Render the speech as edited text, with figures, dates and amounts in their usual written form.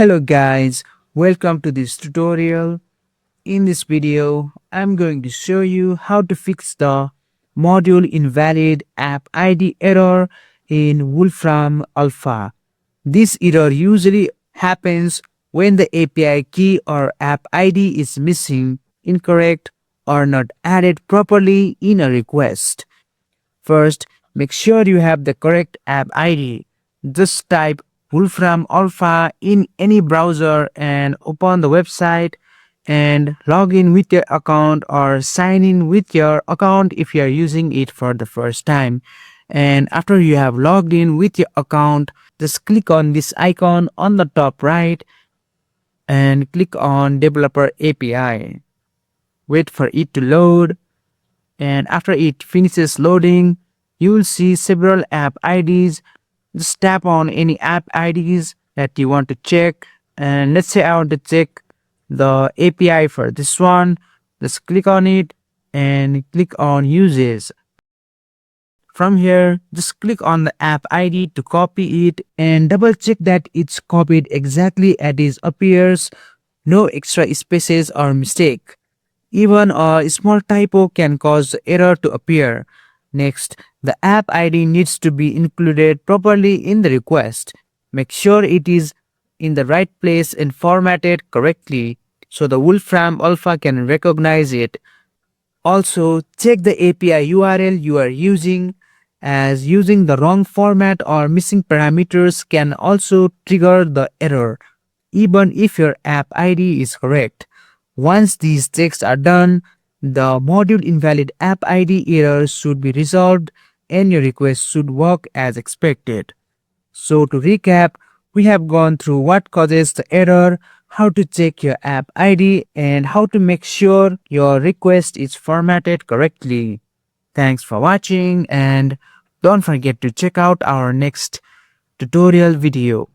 Hello guys, welcome to this tutorial. In this video, I'm going to show you how to fix the module invalid app ID error in Wolfram Alpha. This error usually happens when the API key or app ID is missing, incorrect, or not added properly in a request. First, make sure you have the correct app ID. Just type Wolfram Alpha in any browser and open the website and log in with your account or sign in with your account if you are using it for the first time. And after you have logged in with your account, just click on this icon on the top right and click on Developer API. Wait for it to load, and after it finishes loading, you will see several app IDs. Just tap on any app IDs that you want to check, and let's say I want to check the API for this one. Just click on it and click on uses. From here, just click on the app ID to copy it and double check that it's copied exactly as it appears, no extra spaces or mistake. Even a small typo can cause the error to appear. Next, the app ID needs to be included properly in the request. Make sure it is in the right place and formatted correctly so the Wolfram Alpha can recognize it. Also, check the API URL you are using, as using the wrong format or missing parameters can also trigger the error, even if your app ID is correct. Once these checks are done, the module invalid app ID error should be resolved and your request should work as expected. So to recap, we have gone through what causes the error, how to check your app ID, and how to make sure your request is formatted correctly. Thanks for watching, and don't forget to check out our next tutorial video.